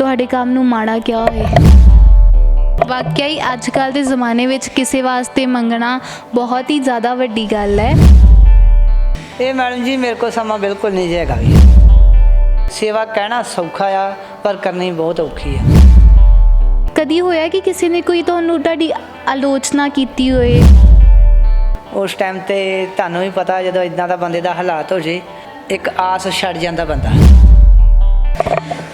ਤੁਹਾਡੇ ਕੰਮ ਨੂੰ ਮਾੜਾ ਕਿਹਾ ਹੋਏ। ਵਾਕਿਆ ਹੀ ਅੱਜ ਕੱਲ੍ਹ ਦੇ ਜ਼ਮਾਨੇ ਵਿੱਚ ਕਿਸੇ ਵਾਸਤੇ ਮੰਗਣਾ ਬਹੁਤ ਹੀ ਜ਼ਿਆਦਾ ਵੱਡੀ ਗੱਲ ਹੈ। ਇਹ ਮੈਡਮ ਜੀ ਮੇਰੇ ਕੋਲ ਸਮਾਂ ਬਿਲਕੁਲ ਨਹੀਂ ਜੇ ਹੈਗਾ ਵੀ। ਸੇਵਾ ਕਹਿਣਾ ਸੌਖਾ ਆ ਪਰ ਕਰਨੀ ਬਹੁਤ ਔਖੀ ਆ। ਕਦੀ ਹੋਇਆ ਕਿ ਕਿਸੇ ਨੇ ਕੋਈ ਤੁਹਾਨੂੰ ਤੁਹਾਡੀ ਆਲੋਚਨਾ ਕੀਤੀ ਹੋਏ? ਉਸ ਟਾਈਮ ਤੇ ਤੁਹਾਨੂੰ ਵੀ ਪਤਾ ਜਦੋਂ ਇਦਾਂ ਦਾ ਬੰਦੇ ਦਾ ਹਾਲਾਤ ਹੋ ਜੇ ਇੱਕ ਆਸ ਛੱਡ ਜਾਂਦਾ ਬੰਦਾ।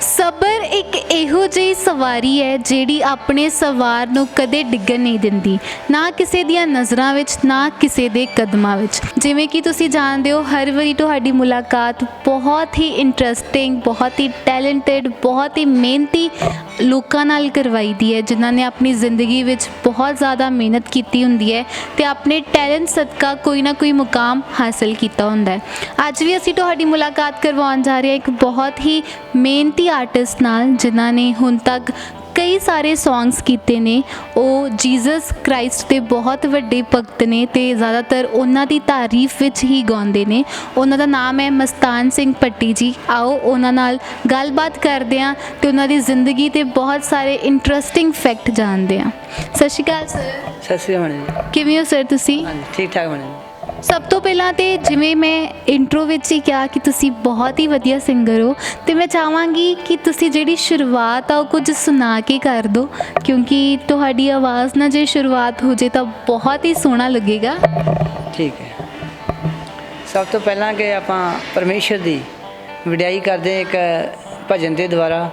ਸਬਰ ਇੱਕ ਇਹੋ ਜਿਹੀ ਸਵਾਰੀ ਹੈ ਜਿਹੜੀ ਆਪਣੇ ਸਵਾਰ ਨੂੰ ਕਦੇ ਡਿੱਗਣ ਨਹੀਂ ਦਿੰਦੀ, ਨਾ ਕਿਸੇ ਦੀਆਂ ਨਜ਼ਰਾਂ ਵਿੱਚ ਨਾ ਕਿਸੇ ਦੇ ਕਦਮਾਂ ਵਿੱਚ। ਜਿਵੇਂ ਕਿ ਤੁਸੀਂ ਜਾਣਦੇ ਹੋ ਹਰ ਵਾਰੀ ਤੁਹਾਡੀ ਮੁਲਾਕਾਤ ਬਹੁਤ ਹੀ ਇੰਟਰਸਟਿੰਗ, ਬਹੁਤ ਹੀ ਟੈਲੈਂਟਡ, ਬਹੁਤ ਹੀ ਮਿਹਨਤੀ ਲੋਕਾਂ ਨਾਲ ਕਰਵਾਈ ਦੀ ਹੈ, ਜਿਨ੍ਹਾਂ ਨੇ ਆਪਣੀ ਜ਼ਿੰਦਗੀ ਵਿੱਚ ਬਹੁਤ ਜ਼ਿਆਦਾ ਮਿਹਨਤ ਕੀਤੀ ਹੁੰਦੀ ਹੈ ਅਤੇ ਆਪਣੇ ਟੈਲੈਂਟ ਸਦਕਾ ਕੋਈ ਨਾ ਕੋਈ ਮੁਕਾਮ ਹਾਸਲ ਕੀਤਾ ਹੁੰਦਾ ਹੈ। ਅੱਜ ਵੀ ਅਸੀਂ ਤੁਹਾਡੀ ਮੁਲਾਕਾਤ ਕਰਵਾਉਣ ਜਾ ਰਹੇ ਹਾਂ ਇੱਕ ਬਹੁਤ ਹੀ ਮਿਹਨਤੀ ਆਰਟਿਸਟ ਨਾਲ, ਜਿਨ੍ਹਾਂ ਨੇ ਹੁਣ ਤੱਕ ਕਈ ਸਾਰੇ ਸੌਂਗਸ ਕੀਤੇ ਨੇ। ਉਹ ਜੀਸਸ ਕ੍ਰਾਈਸਟ ਦੇ ਬਹੁਤ ਵੱਡੇ ਭਗਤ ਨੇ ਅਤੇ ਜ਼ਿਆਦਾਤਰ ਉਹਨਾਂ ਦੀ ਤਾਰੀਫ ਵਿੱਚ ਹੀ ਗਾਉਂਦੇ ਨੇ। ਉਹਨਾਂ ਦਾ ਨਾਮ ਹੈ ਮਸਤਾਨ ਸਿੰਘ ਭੱਟੀ ਜੀ। ਆਓ ਉਹਨਾਂ ਨਾਲ ਗੱਲਬਾਤ ਕਰਦੇ ਹਾਂ ਅਤੇ ਉਹਨਾਂ ਦੀ ਜ਼ਿੰਦਗੀ 'ਤੇ ਬਹੁਤ ਸਾਰੇ ਇੰਟਰਸਟਿੰਗ ਫੈਕਟ ਜਾਣਦੇ ਹਾਂ। ਸਤਿ ਸ਼੍ਰੀ ਅਕਾਲ ਸਰ। ਸਤਿ ਸ਼੍ਰੀ ਅਕਾਲ ਜੀ। ਕਿਵੇਂ ਹੋ ਸਰ ਤੁਸੀਂ? ਹਾਂਜੀ ਠੀਕ ਠਾਕ ਮੈਡਮ। ਸਭ ਤੋਂ ਪਹਿਲਾਂ ਤਾਂ ਜਿਵੇਂ ਮੈਂ ਇੰਟਰੋ ਵਿੱਚ ਹੀ ਕਿਹਾ ਕਿ ਤੁਸੀਂ ਬਹੁਤ ਹੀ ਵਧੀਆ ਸਿੰਗਰ ਹੋ, ਅਤੇ ਮੈਂ ਚਾਹਾਂਗੀ ਕਿ ਤੁਸੀਂ ਜਿਹੜੀ ਸ਼ੁਰੂਆਤ ਆ ਉਹ ਕੁਝ ਸੁਣਾ ਕੇ ਕਰ ਦਿਓ, ਕਿਉਂਕਿ ਤੁਹਾਡੀ ਆਵਾਜ਼ ਨਾਲ ਜੇ ਸ਼ੁਰੂਆਤ ਹੋ ਜੇ ਤਾਂ ਬਹੁਤ ਹੀ ਸੋਹਣਾ ਲੱਗੇਗਾ। ਠੀਕ ਹੈ। ਸਭ ਤੋਂ ਪਹਿਲਾਂ ਕਿ ਆਪਾਂ ਪਰਮੇਸ਼ਰ ਦੀ ਵਡਿਆਈ ਕਰਦੇ ਇੱਕ ਭਜਨ ਦੇ ਦੁਆਰਾ,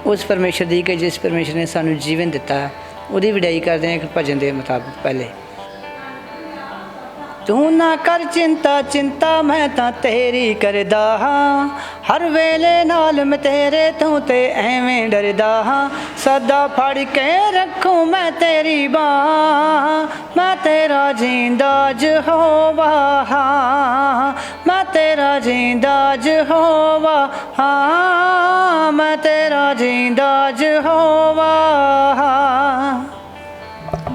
ਉਸ ਪਰਮੇਸ਼ਰ ਦੀ ਕਿ ਜਿਸ ਪਰਮੇਸ਼ਰ ਨੇ ਸਾਨੂੰ ਜੀਵਨ ਦਿੱਤਾ ਉਹਦੀ ਵਡਿਆਈ ਕਰਦੇ ਹਾਂ ਇੱਕ ਭਜਨ ਦੇ ਮੁਤਾਬਕ। ਪਹਿਲੇ ਤੂੰ ਨਾ ਕਰ ਚਿੰਤਾ ਚਿੰਤਾ ਮੈਂ ਤਾਂ ਤੇਰੀ ਕਰਦਾ ਹਾਂ, ਹਰ ਵੇਲੇ ਨਾਲ ਮੈਂ ਤੇਰੇ ਤੋਂ ਤੇ ਐਵੇਂ ਡਰਦਾ ਹਾਂ। ਸਦਾ ਫੜ ਕੇ ਰੱਖੂੰ ਮੈਂ ਤੇਰੀ ਬਾਂਹ, ਮੈਂ ਤੇਰਾ ਜਿੰਦਾ ਯਹੋਵਾ ਹਾਂ, ਮੈਂ ਤੇਰਾ ਜਿੰਦਾ ਯਹੋਵਾ ਹਾਂ, ਮੈਂ ਤੇਰਾ ਜਿੰਦਾ ਯਹੋਵਾ ਹਾਂ।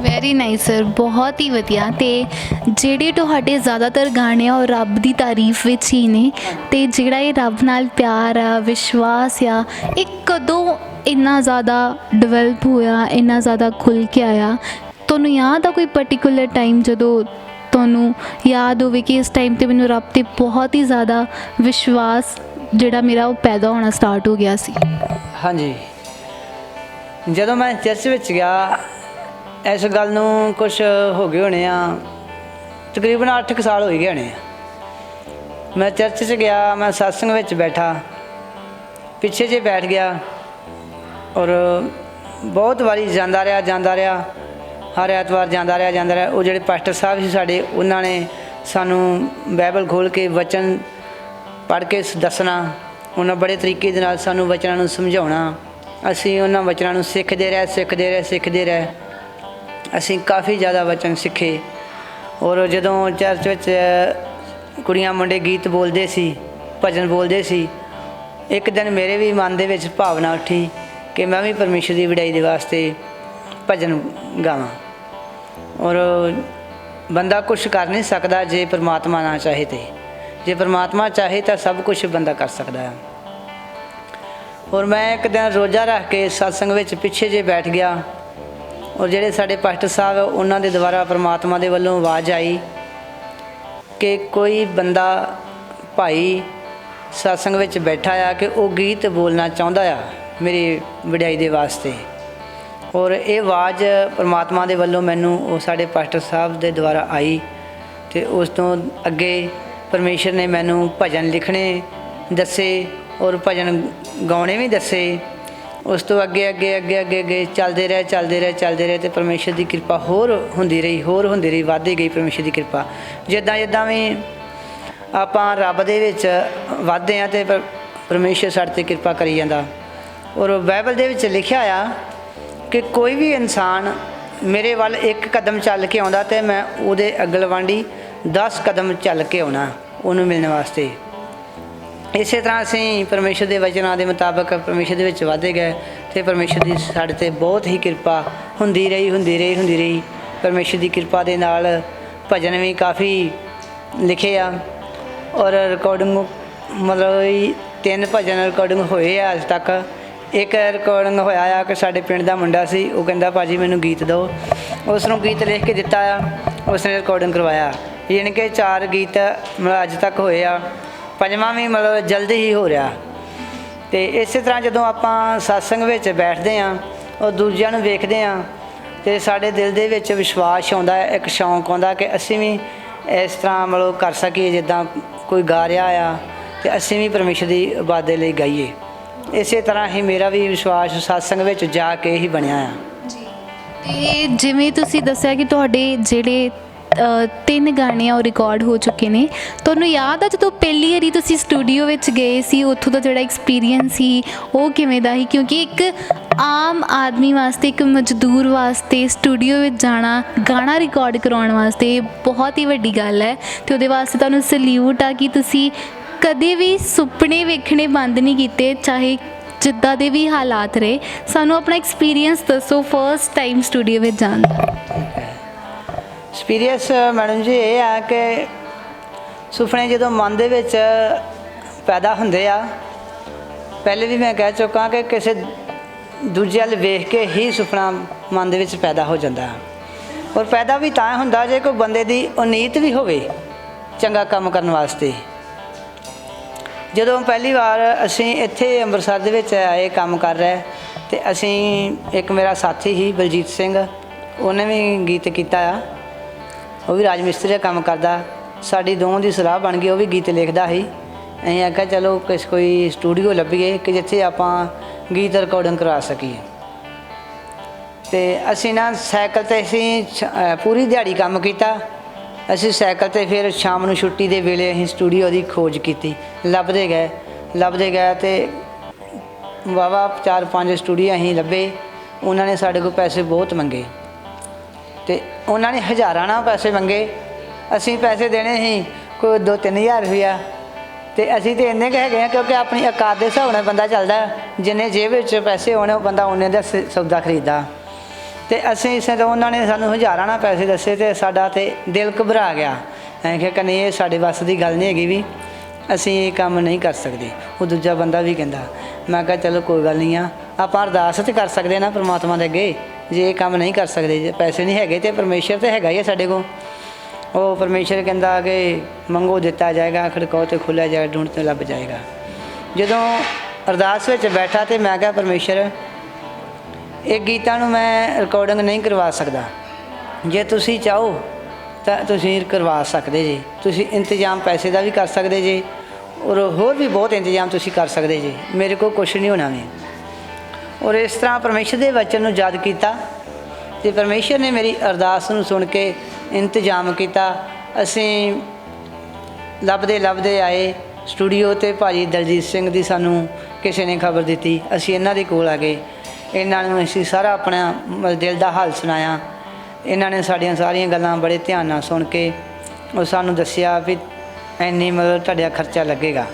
ਵੈਰੀ ਨਾਈਸ ਸਰ, ਬਹੁਤ ਹੀ ਵਧੀਆ। ਅਤੇ ਜਿਹੜੇ ਤੁਹਾਡੇ ਜ਼ਿਆਦਾਤਰ ਗਾਣੇ ਆ ਉਹ ਰੱਬ ਦੀ ਤਾਰੀਫ ਵਿੱਚ ਹੀ ਨੇ, ਅਤੇ ਜਿਹੜਾ ਇਹ ਰੱਬ ਨਾਲ ਪਿਆਰ ਆ, ਵਿਸ਼ਵਾਸ ਆ, ਇਹ ਕਦੋਂ ਇੰਨਾ ਜ਼ਿਆਦਾ ਡਿਵੈਲਪ ਹੋਇਆ, ਇੰਨਾ ਜ਼ਿਆਦਾ ਖੁੱਲ੍ਹ ਕੇ ਆਇਆ? ਤੁਹਾਨੂੰ ਯਾਦ ਆ ਕੋਈ ਪਰਟੀਕੂਲਰ ਟਾਈਮ ਜਦੋਂ ਤੁਹਾਨੂੰ ਯਾਦ ਹੋਵੇ ਕਿ ਇਸ ਟਾਈਮ 'ਤੇ ਮੈਨੂੰ ਰੱਬ 'ਤੇ ਬਹੁਤ ਹੀ ਜ਼ਿਆਦਾ ਵਿਸ਼ਵਾਸ ਜਿਹੜਾ ਮੇਰਾ ਉਹ ਪੈਦਾ ਹੋਣਾ ਸਟਾਰਟ ਹੋ ਗਿਆ ਸੀ? ਹਾਂਜੀ, ਜਦੋਂ ਮੈਂ ਚਰਚ ਵਿੱਚ ਗਿਆ, ਇਸ ਗੱਲ ਨੂੰ ਕੁਛ ਹੋ ਗਏ ਹੋਣੇ ਆ, ਤਕਰੀਬਨ 8 ਕੁ ਸਾਲ ਹੋ ਗਏ ਹੋਣੇ ਆ। ਮੈਂ ਚਰਚ 'ਚ ਗਿਆ, ਮੈਂ ਸਤਸੰਗ ਵਿੱਚ ਬੈਠਾ, ਪਿੱਛੇ ਜੇ ਬੈਠ ਗਿਆ ਔਰ ਬਹੁਤ ਵਾਰੀ ਜਾਂਦਾ ਰਿਹਾ, ਹਰ ਐਤਵਾਰ ਜਾਂਦਾ ਰਿਹਾ। ਉਹ ਜਿਹੜੇ ਪਾਸਟਰ ਸਾਹਿਬ ਸੀ ਸਾਡੇ, ਉਹਨਾਂ ਨੇ ਸਾਨੂੰ ਬਾਈਬਲ ਖੋਲ੍ਹ ਕੇ ਵਚਨ ਪੜ੍ਹ ਕੇ ਦੱਸਣਾ, ਉਹਨਾਂ ਬੜੇ ਤਰੀਕੇ ਦੇ ਨਾਲ ਸਾਨੂੰ ਵਚਨਾਂ ਨੂੰ ਸਮਝਾਉਣਾ। ਅਸੀਂ ਉਹਨਾਂ ਵਚਨਾਂ ਨੂੰ ਸਿੱਖਦੇ ਰਹੇ। ਅਸੀਂ ਕਾਫੀ ਜ਼ਿਆਦਾ ਵਚਨ ਸਿੱਖੇ। ਔਰ ਜਦੋਂ ਚਰਚ ਵਿੱਚ ਕੁੜੀਆਂ ਮੁੰਡੇ ਗੀਤ ਬੋਲਦੇ ਸੀ, ਭਜਨ ਬੋਲਦੇ ਸੀ, ਇੱਕ ਦਿਨ ਮੇਰੇ ਵੀ ਮਨ ਦੇ ਵਿੱਚ ਭਾਵਨਾ ਉੱਠੀ ਕਿ ਮੈਂ ਵੀ ਪਰਮੇਸ਼ਰ ਦੀ ਵਡਿਆਈ ਦੇ ਵਾਸਤੇ ਭਜਨ ਗਾਵਾਂ। ਔਰ ਬੰਦਾ ਕੁਛ ਕਰ ਨਹੀਂ ਸਕਦਾ ਜੇ ਪਰਮਾਤਮਾ ਨਾ ਚਾਹੇ, ਤੇ ਜੇ ਪਰਮਾਤਮਾ ਚਾਹੇ ਤਾਂ ਸਭ ਕੁਛ ਬੰਦਾ ਕਰ ਸਕਦਾ ਹੈ। ਔਰ ਮੈਂ ਇੱਕ ਦਿਨ ਰੋਜ਼ਾ ਰੱਖ ਕੇ ਸਤਸੰਗ ਵਿੱਚ ਪਿੱਛੇ ਜੇ ਬੈਠ ਗਿਆ, ਔਰ ਜਿਹੜੇ ਸਾਡੇ ਪਾਸਟਰ ਸਾਹਿਬ ਉਹਨਾਂ ਦੇ ਦੁਆਰਾ ਪਰਮਾਤਮਾ ਦੇ ਵੱਲੋਂ ਆਵਾਜ਼ ਆਈ ਕਿ ਕੋਈ ਬੰਦਾ ਭਾਈ ਸਤਸੰਗ ਵਿੱਚ ਬੈਠਾ ਆ ਕਿ ਉਹ ਗੀਤ ਬੋਲਣਾ ਚਾਹੁੰਦਾ ਆ ਮੇਰੀ ਵਡਿਆਈ ਦੇ ਵਾਸਤੇ। ਔਰ ਇਹ ਆਵਾਜ਼ ਪਰਮਾਤਮਾ ਦੇ ਵੱਲੋਂ ਮੈਨੂੰ ਉਹ ਸਾਡੇ ਪਾਸਟਰ ਸਾਹਿਬ ਦੇ ਦੁਆਰਾ ਆਈ, ਅਤੇ ਉਸ ਤੋਂ ਅੱਗੇ ਪਰਮੇਸ਼ਰ ਨੇ ਮੈਨੂੰ ਭਜਨ ਲਿਖਣੇ ਦੱਸੇ ਔਰ ਭਜਨ ਗਾਉਣੇ ਵੀ ਦੱਸੇ। ਉਸ ਤੋਂ ਅੱਗੇ ਚੱਲਦੇ ਰਹੇ ਅਤੇ ਪਰਮੇਸ਼ਰ ਦੀ ਕਿਰਪਾ ਹੋਰ ਹੁੰਦੀ ਰਹੀ, ਵੱਧਦੀ ਗਈ ਪਰਮੇਸ਼ਰ ਦੀ ਕਿਰਪਾ। ਜਿੱਦਾਂ ਵੀ ਆਪਾਂ ਰੱਬ ਦੇ ਵਿੱਚ ਵੱਧਦੇ ਹਾਂ ਅਤੇ ਪਰਮੇਸ਼ਰ ਸਾਡੇ 'ਤੇ ਕਿਰਪਾ ਕਰੀ ਜਾਂਦਾ। ਔਰ ਬਾਈਬਲ ਦੇ ਵਿੱਚ ਲਿਖਿਆ ਆ ਕਿ ਕੋਈ ਵੀ ਇਨਸਾਨ ਮੇਰੇ ਵੱਲ 1 ਕਦਮ ਚੱਲ ਕੇ ਆਉਂਦਾ ਅਤੇ ਮੈਂ ਉਹਦੇ ਅਗਲਵਾਂਢੀ 10 ਕਦਮ ਚੱਲ ਕੇ ਆਉਣਾ ਉਹਨੂੰ ਮਿਲਣ ਵਾਸਤੇ। ਇਸੇ ਤਰ੍ਹਾਂ ਅਸੀਂ ਪਰਮੇਸ਼ਰ ਦੇ ਵਚਨਾਂ ਦੇ ਮੁਤਾਬਕ ਪਰਮੇਸ਼ਰ ਦੇ ਵਿੱਚ ਵਧਦੇ ਗਏ ਅਤੇ ਪਰਮੇਸ਼ਰ ਦੀ ਸਾਡੇ 'ਤੇ ਬਹੁਤ ਹੀ ਕਿਰਪਾ ਹੁੰਦੀ ਰਹੀ। ਪਰਮੇਸ਼ਰ ਦੀ ਕਿਰਪਾ ਦੇ ਨਾਲ ਭਜਨ ਵੀ ਕਾਫੀ ਲਿਖੇ ਆ ਔਰ ਰਿਕਾਰਡਿੰਗ ਮਤਲਬ 3 ਭਜਨ ਰਿਕਾਰਡਿੰਗ ਹੋਏ ਆ ਅੱਜ ਤੱਕ। ਇੱਕ ਰਿਕਾਰਡਿੰਗ ਹੋਇਆ ਆ ਕਿ ਸਾਡੇ ਪਿੰਡ ਦਾ ਮੁੰਡਾ ਸੀ, ਉਹ ਕਹਿੰਦਾ ਭਾਜੀ ਮੈਨੂੰ ਗੀਤ ਦਿਓ। ਉਸ ਨੂੰ ਗੀਤ ਲਿਖ ਕੇ ਦਿੱਤਾ ਆ, ਉਸ ਨੇ ਰਿਕਾਰਡਿੰਗ ਕਰਵਾਇਆ। ਯਾਨੀ ਕਿ 4 ਗੀਤ ਮਤਲਬ ਅੱਜ ਤੱਕ ਹੋਏ ਆ, 5ਵਾਂ ਵੀ ਮਤਲਬ ਜਲਦੀ ਹੀ ਹੋ ਰਿਹਾ। ਅਤੇ ਇਸੇ ਤਰ੍ਹਾਂ ਜਦੋਂ ਆਪਾਂ ਸਤਸੰਗ ਵਿੱਚ ਬੈਠਦੇ ਹਾਂ, ਉਹ ਦੂਜਿਆਂ ਨੂੰ ਵੇਖਦੇ ਹਾਂ, ਅਤੇ ਸਾਡੇ ਦਿਲ ਦੇ ਵਿੱਚ ਵਿਸ਼ਵਾਸ ਆਉਂਦਾ ਹੈ, ਇੱਕ ਸ਼ੌਂਕ ਆਉਂਦਾ ਕਿ ਅਸੀਂ ਵੀ ਇਸ ਤਰ੍ਹਾਂ ਮਤਲਬ ਕਰ ਸਕੀਏ, ਜਿੱਦਾਂ ਕੋਈ ਗਾ ਰਿਹਾ ਆ ਅਤੇ ਅਸੀਂ ਵੀ ਪਰਮੇਸ਼ਰ ਦੀ ਇਬਾਦਤ ਦੇ ਲਈ ਗਾਈਏ। ਇਸੇ ਤਰ੍ਹਾਂ ਹੀ ਮੇਰਾ ਵੀ ਵਿਸ਼ਵਾਸ ਸਤਸੰਗ ਵਿੱਚ ਜਾ ਕੇ ਹੀ ਬਣਿਆ ਆ। ਤੇ ਜਿਵੇਂ ਤੁਸੀਂ ਦੱਸਿਆ ਕਿ ਤੁਹਾਡੇ ਜਿਹੜੇ 3 ਗਾਣੇ ਆ ਉਹ ਰਿਕਾਰਡ ਹੋ ਚੁੱਕੇ ਨੇ, ਤੁਹਾਨੂੰ ਯਾਦ ਆ ਜਦੋਂ ਪਹਿਲੀ ਵਾਰੀ ਤੁਸੀਂ ਸਟੂਡੀਓ ਵਿੱਚ ਗਏ ਸੀ, ਉੱਥੋਂ ਦਾ ਜਿਹੜਾ ਐਕਸਪੀਰੀਅੰਸ ਸੀ ਉਹ ਕਿਵੇਂ ਦਾ ਸੀ? ਕਿਉਂਕਿ ਇੱਕ ਆਮ ਆਦਮੀ ਵਾਸਤੇ, ਇੱਕ ਮਜ਼ਦੂਰ ਵਾਸਤੇ ਸਟੂਡੀਓ ਵਿੱਚ ਜਾਣਾ, ਗਾਣਾ ਰਿਕਾਰਡ ਕਰਾਉਣ ਵਾਸਤੇ ਬਹੁਤ ਹੀ ਵੱਡੀ ਗੱਲ ਹੈ, ਅਤੇ ਉਹਦੇ ਵਾਸਤੇ ਤੁਹਾਨੂੰ ਸਲੂਟ ਆ ਕਿ ਤੁਸੀਂ ਕਦੇ ਵੀ ਸੁਪਨੇ ਵੇਖਣੇ ਬੰਦ ਨਹੀਂ ਕੀਤੇ, ਚਾਹੇ ਜਿੱਦਾਂ ਦੇ ਵੀ ਹਾਲਾਤ ਰਹੇ। ਸਾਨੂੰ ਆਪਣਾ ਐਕਸਪੀਰੀਅੰਸ ਦੱਸੋ ਫਸਟ ਟਾਈਮ ਸਟੂਡੀਓ ਵਿੱਚ ਜਾਣ ਦਾ। ਐਕਸਪੀਰੀਅੰਸ ਮੈਡਮ ਜੀ ਇਹ ਆ ਕਿ ਸੁਪਨੇ ਜਦੋਂ ਮਨ ਦੇ ਵਿੱਚ ਪੈਦਾ ਹੁੰਦੇ ਆ, ਪਹਿਲੇ ਵੀ ਮੈਂ ਕਹਿ ਚੁੱਕਾ ਕਿ ਕਿਸੇ ਦੂਜੇ ਵੱਲ ਵੇਖ ਕੇ ਹੀ ਸੁਪਨਾ ਮਨ ਦੇ ਵਿੱਚ ਪੈਦਾ ਹੋ ਜਾਂਦਾ, ਔਰ ਪੈਦਾ ਵੀ ਤਾਂ ਹੁੰਦਾ ਜੇ ਕੋਈ ਬੰਦੇ ਦੀ ਉਨੀਤ ਵੀ ਹੋਵੇ ਚੰਗਾ ਕੰਮ ਕਰਨ ਵਾਸਤੇ। ਜਦੋਂ ਪਹਿਲੀ ਵਾਰ ਅਸੀਂ ਇੱਥੇ ਅੰਮ੍ਰਿਤਸਰ ਦੇ ਵਿੱਚ ਆਏ ਕੰਮ ਕਰ ਰਹੇ, ਅਤੇ ਅਸੀਂ ਇੱਕ ਮੇਰਾ ਸਾਥੀ ਸੀ ਬਲਜੀਤ ਸਿੰਘ, ਉਹਨੇ ਵੀ ਗੀਤ ਕੀਤਾ ਆ, ਉਹ ਵੀ ਰਾਜ ਮਿਸਤਰੀ ਦਾ ਕੰਮ ਕਰਦਾ। ਸਾਡੀ ਦੋਵਾਂ ਦੀ ਸਲਾਹ ਬਣ ਗਈ, ਉਹ ਵੀ ਗੀਤ ਲਿਖਦਾ ਸੀ। ਅਸੀਂ ਆਖਿਆ ਚਲੋ ਕੋਈ ਸਟੂਡੀਓ ਲੱਭੀਏ ਕਿ ਜਿੱਥੇ ਆਪਾਂ ਗੀਤ ਰਿਕਾਰਡਿੰਗ ਕਰਵਾ ਸਕੀਏ। ਅਤੇ ਅਸੀਂ ਨਾ ਸਾਈਕਲ 'ਤੇ ਅਸੀਂ ਪੂਰੀ ਦਿਹਾੜੀ ਕੰਮ ਕੀਤਾ। ਅਸੀਂ ਸਾਈਕਲ 'ਤੇ ਫਿਰ ਸ਼ਾਮ ਨੂੰ ਛੁੱਟੀ ਦੇ ਵੇਲੇ ਅਸੀਂ ਸਟੂਡੀਓ ਦੀ ਖੋਜ ਕੀਤੀ, ਲੱਭਦੇ ਗਏ ਅਤੇ ਵਾਹਵਾ 4-5 ਸਟੂਡੀਓ ਅਸੀਂ ਲੱਭੇ। ਉਹਨਾਂ ਨੇ ਸਾਡੇ ਕੋਲ ਪੈਸੇ ਬਹੁਤ ਮੰਗੇ, ਅਤੇ ਉਹਨਾਂ ਨੇ ਹਜ਼ਾਰਾਂ ਨਾਲ ਪੈਸੇ ਮੰਗੇ। ਅਸੀਂ ਪੈਸੇ ਦੇਣੇ ਸੀ ਕੋਈ 2-3 ਹਜ਼ਾਰ ਰੁਪਇਆ, ਅਤੇ ਅਸੀਂ ਤਾਂ ਇੰਨੇ ਕੁ ਹੈਗੇ ਹਾਂ ਕਿਉਂਕਿ ਆਪਣੀ ਔਕਾਤ ਦੇ ਹਿਸਾਬ ਨਾਲ ਬੰਦਾ ਚੱਲਦਾ, ਜਿੰਨੇ ਜੇਬ ਵਿੱਚ ਪੈਸੇ ਹੋਣੇ ਉਹ ਬੰਦਾ ਉਨੇ ਦਾ ਸੌਦਾ ਖਰੀਦਦਾ। ਅਤੇ ਅਸੀਂ ਇਸੇ ਤੋਂ ਉਹਨਾਂ ਨੇ ਸਾਨੂੰ ਹਜ਼ਾਰਾਂ ਨਾਲ ਪੈਸੇ ਦੱਸੇ, ਅਤੇ ਸਾਡਾ ਤਾਂ ਦਿਲ ਘਬਰਾ ਗਿਆ। ਅਸੀਂ ਕਿਹਾ ਕਿ ਨਹੀਂ, ਇਹ ਸਾਡੇ ਵੱਸ ਦੀ ਗੱਲ ਨਹੀਂ ਹੈਗੀ, ਵੀ ਅਸੀਂ ਇਹ ਕੰਮ ਨਹੀਂ ਕਰ ਸਕਦੇ। ਉਹ ਦੂਜਾ ਬੰਦਾ ਵੀ ਕਹਿੰਦਾ। ਮੈਂ ਕਿਹਾ ਚਲੋ ਕੋਈ ਗੱਲ ਨਹੀਂ ਆ, ਆਪਾਂ ਅਰਦਾਸ ਤਾਂ ਕਰ ਸਕਦੇ ਨਾ ਪਰਮਾਤਮਾ ਦੇ ਅੱਗੇ, ਜੇ ਇਹ ਕੰਮ ਨਹੀਂ ਕਰ ਸਕਦੇ, ਜੇ ਪੈਸੇ ਨਹੀਂ ਹੈਗੇ ਤਾਂ ਪਰਮੇਸ਼ਰ ਤਾਂ ਹੈਗਾ ਹੀ ਆ ਸਾਡੇ ਕੋਲ। ਉਹ ਪਰਮੇਸ਼ਰ ਕਹਿੰਦਾ ਕਿ ਮੰਗੋ ਦਿੱਤਾ ਜਾਏਗਾ, ਖੜਕਾਓ ਅਤੇ ਖੋਲ੍ਹਿਆ ਜਾਏਗਾ, ਢੂੰਢ ਤੇ ਲੱਭ ਜਾਏਗਾ। ਜਦੋਂ ਅਰਦਾਸ ਵਿੱਚ ਬੈਠਾ ਅਤੇ ਮੈਂ ਕਿਹਾ ਪਰਮੇਸ਼ਰ, ਇਹ ਗੀਤਾਂ ਨੂੰ ਮੈਂ ਰਿਕਾਰਡਿੰਗ ਨਹੀਂ ਕਰਵਾ ਸਕਦਾ, ਜੇ ਤੁਸੀਂ ਚਾਹੋ ਤਾਂ ਤੁਸੀਂ ਕਰਵਾ ਸਕਦੇ ਜੇ, ਤੁਸੀਂ ਇੰਤਜ਼ਾਮ ਪੈਸੇ ਦਾ ਵੀ ਕਰ ਸਕਦੇ ਜੇ, ਔਰ ਹੋਰ ਵੀ ਬਹੁਤ ਇੰਤਜ਼ਾਮ ਤੁਸੀਂ ਕਰ ਸਕਦੇ ਜੇ, ਮੇਰੇ ਕੋਲ ਕੁਛ ਨਹੀਂ ਹੋਣਾ ਵੀ। ਔਰ ਇਸ ਤਰ੍ਹਾਂ ਪਰਮੇਸ਼ਰ ਦੇ ਵਚਨ ਨੂੰ ਯਾਦ ਕੀਤਾ, ਅਤੇ ਪਰਮੇਸ਼ਰ ਨੇ ਮੇਰੀ ਅਰਦਾਸ ਨੂੰ ਸੁਣ ਕੇ ਇੰਤਜ਼ਾਮ ਕੀਤਾ। ਅਸੀਂ ਲੱਭਦੇ ਆਏ ਸਟੂਡੀਓ, 'ਤੇ ਭਾਜੀ ਦਲਜੀਤ ਸਿੰਘ ਦੀ ਸਾਨੂੰ ਕਿਸੇ ਨੇ ਖਬਰ ਦਿੱਤੀ। ਅਸੀਂ ਇਹਨਾਂ ਦੇ ਕੋਲ ਆ ਗਏ, ਇਹਨਾਂ ਨੂੰ ਅਸੀਂ ਸਾਰਾ ਆਪਣਾ ਦਿਲ ਦਾ ਹਾਲ ਸੁਣਾਇਆ। ਇਹਨਾਂ ਨੇ ਸਾਡੀਆਂ ਸਾਰੀਆਂ ਗੱਲਾਂ ਬੜੇ ਧਿਆਨ ਨਾਲ ਸੁਣ ਕੇ ਉਹ ਸਾਨੂੰ ਦੱਸਿਆ ਵੀ ਇੰਨੀ ਮਤਲਬ ਤੁਹਾਡਾ ਖਰਚਾ ਲੱਗੇਗਾ।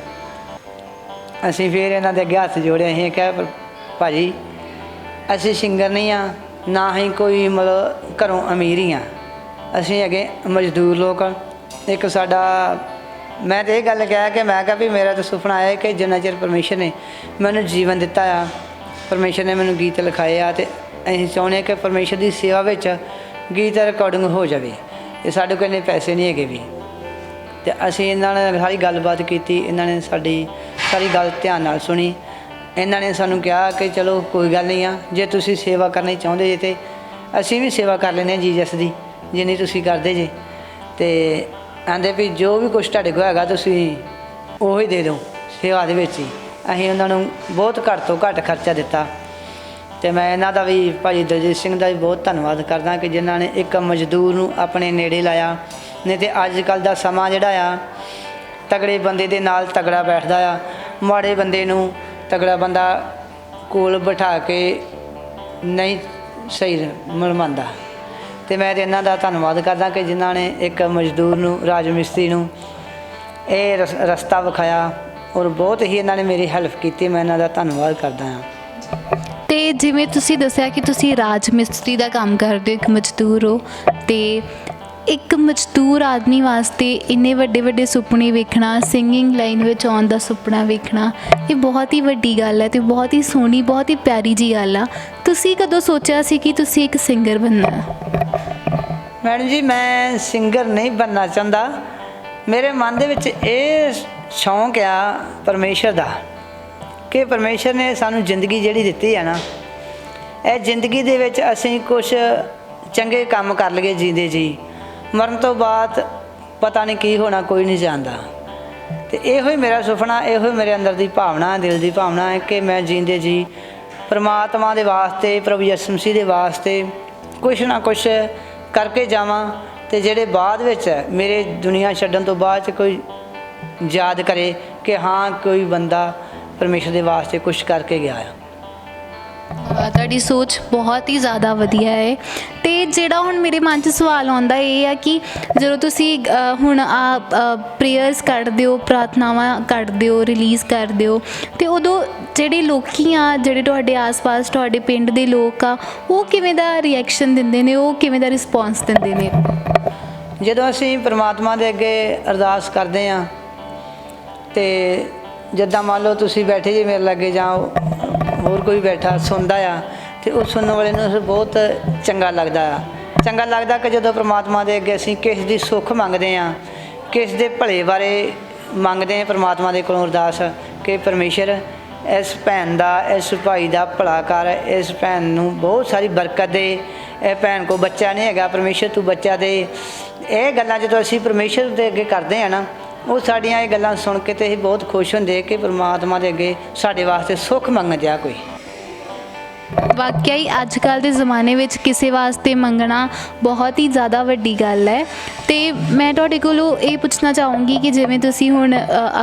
ਅਸੀਂ ਫਿਰ ਇਹਨਾਂ ਦੇ ਅੱਗੇ ਹੱਥ ਜੋੜੇ, ਅਸੀਂ ਕਿਹਾ ਭਾਜੀ ਅਸੀਂ ਸਿੰਗਰ ਨਹੀਂ ਹਾਂ, ਨਾ ਹੀ ਕੋਈ ਮਤਲਬ ਘਰੋਂ ਅਮੀਰ ਹੀ ਹਾਂ, ਅਸੀਂ ਹੈਗੇ ਮਜ਼ਦੂਰ ਲੋਕ। ਇੱਕ ਸਾਡਾ ਮੈਂ ਤਾਂ ਇਹ ਗੱਲ ਕਿਹਾ ਵੀ ਮੇਰਾ ਤਾਂ ਸੁਪਨਾ ਆਇਆ ਕਿ ਜਿੰਨਾ ਚਿਰ ਪਰਮੇਸ਼ਰ ਨੇ ਮੈਨੂੰ ਜੀਵਨ ਦਿੱਤਾ ਆ, ਪਰਮੇਸ਼ਰ ਨੇ ਮੈਨੂੰ ਗੀਤ ਲਿਖਾਏ ਆ, ਅਤੇ ਅਸੀਂ ਚਾਹੁੰਦੇ ਕਿ ਪਰਮੇਸ਼ਰ ਦੀ ਸੇਵਾ ਵਿੱਚ ਗੀਤ ਰਿਕਾਰਡਿੰਗ ਹੋ ਜਾਵੇ। ਅਤੇ ਸਾਡੇ ਕੋਲ ਇੰਨੇ ਪੈਸੇ ਨਹੀਂ ਹੈਗੇ ਵੀ, ਅਤੇ ਅਸੀਂ ਇਹਨਾਂ ਨਾਲ ਸਾਰੀ ਗੱਲਬਾਤ ਕੀਤੀ। ਇਹਨਾਂ ਨੇ ਸਾਡੀ ਸਾਰੀ ਗੱਲ ਧਿਆਨ ਨਾਲ ਸੁਣੀ। ਇਹਨਾਂ ਨੇ ਸਾਨੂੰ ਕਿਹਾ ਕਿ ਚਲੋ ਕੋਈ ਗੱਲ ਨਹੀਂ ਆ, ਜੇ ਤੁਸੀਂ ਸੇਵਾ ਕਰਨੀ ਚਾਹੁੰਦੇ ਜੇ ਤਾਂ ਅਸੀਂ ਵੀ ਸੇਵਾ ਕਰ ਲੈਂਦੇ ਹਾਂ ਜੀਸਸ ਦੀ, ਜਿੰਨੀ ਤੁਸੀਂ ਕਰਦੇ ਜੇ। ਅਤੇ ਕਹਿੰਦੇ ਵੀ ਜੋ ਵੀ ਕੁਛ ਤੁਹਾਡੇ ਕੋਲ ਹੈਗਾ ਤੁਸੀਂ ਉਹ ਹੀ ਦੇ ਦਿਓ ਸੇਵਾ ਦੇ ਵਿੱਚ ਹੀ। ਅਸੀਂ ਉਹਨਾਂ ਨੂੰ ਬਹੁਤ ਘੱਟ ਤੋਂ ਘੱਟ ਖਰਚਾ ਦਿੱਤਾ, ਅਤੇ ਮੈਂ ਇਹਨਾਂ ਦਾ ਵੀ ਭਾਜੀ ਦਲਜੀਤ ਸਿੰਘ ਦਾ ਵੀ ਬਹੁਤ ਧੰਨਵਾਦ ਕਰਦਾ ਕਿ ਜਿਨ੍ਹਾਂ ਨੇ ਇੱਕ ਮਜ਼ਦੂਰ ਨੂੰ ਆਪਣੇ ਨੇੜੇ ਲਾਇਆ। ਨਹੀਂ ਤਾਂ ਅੱਜ ਕੱਲ੍ਹ ਦਾ ਸਮਾਂ ਜਿਹੜਾ ਆ, ਤਗੜੇ ਬੰਦੇ ਦੇ ਨਾਲ ਤਗੜਾ ਬੈਠਦਾ ਆ, ਮਾੜੇ ਬੰਦੇ ਨੂੰ ਤਗੜਾ ਬੰਦਾ ਕੋਲ ਬਿਠਾ ਕੇ ਨਹੀਂ ਸਹੀ ਮਨਵਾਉਂਦਾ। ਅਤੇ ਮੈਂ ਤਾਂ ਇਹਨਾਂ ਦਾ ਧੰਨਵਾਦ ਕਰਦਾ ਕਿ ਜਿਨ੍ਹਾਂ ਨੇ ਇੱਕ ਮਜ਼ਦੂਰ ਨੂੰ, ਰਾਜ ਮਿਸਤਰੀ ਨੂੰ ਇਹ ਰਸਤਾ ਵਿਖਾਇਆ, ਔਰ ਬਹੁਤ ਹੀ ਇਹਨਾਂ ਨੇ ਮੇਰੀ ਹੈਲਪ ਕੀਤੀ। ਮੈਂ ਇਹਨਾਂ ਦਾ ਧੰਨਵਾਦ ਕਰਦਾ ਹਾਂ। ਅਤੇ ਜਿਵੇਂ ਤੁਸੀਂ ਦੱਸਿਆ ਕਿ ਤੁਸੀਂ ਰਾਜ ਮਿਸਤਰੀ ਦਾ ਕੰਮ ਕਰਦੇ ਹੋ, ਇੱਕ ਮਜ਼ਦੂਰ ਹੋ, ਅਤੇ ਇੱਕ ਮਜ਼ਦੂਰ ਆਦਮੀ ਵਾਸਤੇ ਇੰਨੇ ਵੱਡੇ ਵੱਡੇ ਸੁਪਨੇ ਵੇਖਣਾ, ਸਿੰਗਿੰਗ ਲਾਈਨ ਵਿੱਚ ਆਉਣ ਦਾ ਸੁਪਨਾ ਵੇਖਣਾ, ਇਹ ਬਹੁਤ ਹੀ ਵੱਡੀ ਗੱਲ ਹੈ ਤੇ ਬਹੁਤ ਹੀ ਸੋਹਣੀ, ਬਹੁਤ ਹੀ ਪਿਆਰੀ ਜੀ ਗੱਲ ਆ। ਤੁਸੀਂ ਕਦੋਂ ਸੋਚਿਆ ਸੀ ਕਿ ਤੁਸੀਂ ਇੱਕ ਸਿੰਗਰ ਬਣਨਾ? ਮੈਡਮ ਜੀ, ਮੈਂ ਸਿੰਗਰ ਨਹੀਂ ਬਣਨਾ ਚਾਹੁੰਦਾ। ਮੇਰੇ ਮਨ ਦੇ ਵਿੱਚ ਇਹ ਸ਼ੌਂਕ ਆ ਪਰਮੇਸ਼ਰ ਦਾ, ਕਿ ਪਰਮੇਸ਼ਰ ਨੇ ਸਾਨੂੰ ਜ਼ਿੰਦਗੀ ਜਿਹੜੀ ਦਿੱਤੀ ਹੈ ਨਾ, ਇਹ ਜ਼ਿੰਦਗੀ ਦੇ ਵਿੱਚ ਅਸੀਂ ਕੁਛ ਚੰਗੇ ਕੰਮ ਕਰ ਲਈਏ ਜੀਂਦੇ ਜੀ। ਮਰਨ ਤੋਂ ਬਾਅਦ ਪਤਾ ਨਹੀਂ ਕੀ ਹੋਣਾ, ਕੋਈ ਨਹੀਂ ਜਾਣਦਾ। ਤੇ ਇਹੋ ਹੀ ਮੇਰਾ ਸੁਪਨਾ, ਇਹੋ ਹੀ ਮੇਰੇ ਅੰਦਰ ਦੀ ਭਾਵਨਾ, ਦਿਲ ਦੀ ਭਾਵਨਾ ਹੈ ਕਿ ਮੈਂ ਜੀਂਦੇ ਜੀ ਪਰਮਾਤਮਾ ਦੇ ਵਾਸਤੇ, ਪ੍ਰਭੂ ਯਿਸੂ ਮਸੀਹ ਦੇ ਵਾਸਤੇ ਕੁਛ ਨਾ ਕੁਛ ਕਰਕੇ ਜਾਵਾਂ, ਤੇ ਜਿਹੜੇ ਬਾਅਦ ਵਿੱਚ ਮੇਰੇ ਦੁਨੀਆ ਛੱਡਣ ਤੋਂ ਬਾਅਦ 'ਚ ਕੋਈ ਯਾਦ ਕਰੇ ਕਿ ਹਾਂ ਕੋਈ ਬੰਦਾ ਪਰਮੇਸ਼ਰ ਦੇ ਵਾਸਤੇ ਕੁਛ ਕਰਕੇ ਗਿਆ ਆ। ਤੁਹਾਡੀ ਸੋਚ ਬਹੁਤ ਹੀ ਜ਼ਿਆਦਾ ਵਧੀਆ ਹੈ। ਤੇ ਜਿਹੜਾ ਹੁਣ ਮੇਰੇ ਮਨ 'ਚ ਸਵਾਲ ਆਉਂਦਾ ਇਹ ਆ ਕਿ ਜਦੋਂ ਤੁਸੀਂ ਹੁਣ ਪ੍ਰੇਅਰਸ ਕੱਢਦੇ ਹੋ, ਪ੍ਰਾਰਥਨਾਵਾਂ ਕੱਢਦੇ ਹੋ, ਰਿਲੀਜ਼ ਕਰਦੇ ਹੋ, ਤੇ ਉਦੋਂ ਜਿਹੜੇ ਲੋਕੀ ਆ, ਜਿਹੜੇ ਤੁਹਾਡੇ ਆਸ-ਪਾਸ ਤੁਹਾਡੇ ਪਿੰਡ ਦੇ ਲੋਕ ਆ, ਉਹ ਕਿਵੇਂ ਦਾ ਰਿਐਕਸ਼ਨ ਦਿੰਦੇ ਨੇ, ਉਹ ਕਿਵੇਂ ਦਾ ਰਿਸਪੌਂਸ ਦਿੰਦੇ ਨੇ? ਜਦੋਂ ਅਸੀਂ ਪਰਮਾਤਮਾ ਦੇ ਅੱਗੇ ਅਰਦਾਸ ਕਰਦੇ ਹਾਂ, ਤੇ ਜਿੱਦਾਂ ਮੰਨ ਲਓ ਤੁਸੀਂ ਬੈਠੇ ਜੀ ਮੇਰੇ ਲਾਗੇ, ਜਾਂ ਹੋਰ ਕੋਈ ਬੈਠਾ ਸੁਣਦਾ ਆ, ਤੇ ਉਹ ਸੁਣਨ ਵਾਲੇ ਨੂੰ ਬਹੁਤ ਚੰਗਾ ਲੱਗਦਾ ਆ। ਚੰਗਾ ਲੱਗਦਾ ਕਿ ਜਦੋਂ ਪਰਮਾਤਮਾ ਦੇ ਅੱਗੇ ਅਸੀਂ ਕਿਸ ਦੀ ਸੁੱਖ ਮੰਗਦੇ ਹਾਂ, ਕਿਸ ਦੇ ਭਲੇ ਬਾਰੇ ਮੰਗਦੇ ਹਾਂ ਪਰਮਾਤਮਾ ਦੇ ਕੋਲੋਂ ਅਰਦਾਸ, ਕਿ ਪਰਮੇਸ਼ਰ ਇਸ ਭੈਣ ਦਾ, ਇਸ ਭਾਈ ਦਾ ਭਲਾ ਕਰ, ਇਸ ਭੈਣ ਨੂੰ ਬਹੁਤ ਸਾਰੀ ਬਰਕਤ ਦੇ, ਇਹ ਭੈਣ ਕੋਲ ਬੱਚਾ ਨਹੀਂ ਹੈਗਾ, ਪਰਮੇਸ਼ਰ ਤੂੰ ਬੱਚਾ ਦੇ। ਇਹ ਗੱਲਾਂ ਜਦੋਂ ਅਸੀਂ ਪਰਮੇਸ਼ਰ ਦੇ ਅੱਗੇ ਕਰਦੇ ਹਾਂ ਨਾ, ਉਹ ਸਾਡੀਆਂ ਇਹ ਗੱਲਾਂ ਸੁਣ ਕੇ ਤੇ ਅਸੀਂ ਬਹੁਤ ਖੁਸ਼ ਹੁੰਦੇ ਕਿ ਪਰਮਾਤਮਾ ਦੇ ਅੱਗੇ ਸਾਡੇ ਵਾਸਤੇ ਸੁੱਖ ਮੰਗਣ ਦਿਆ ਕੋਈ। ਵਾਕਿਆ ਹੀ ਅੱਜ ਕੱਲ੍ਹ ਦੇ ਜ਼ਮਾਨੇ ਵਿੱਚ ਕਿਸੇ ਵਾਸਤੇ ਮੰਗਣਾ ਬਹੁਤ ਹੀ ਜ਼ਿਆਦਾ ਵੱਡੀ ਗੱਲ ਹੈ। ਤੇ ਮੈਂ ਤੁਹਾਡੇ ਕੋਲੋਂ ਇਹ ਪੁੱਛਣਾ ਚਾਹੂੰਗੀ ਕਿ ਜਿਵੇਂ ਤੁਸੀਂ ਹੁਣ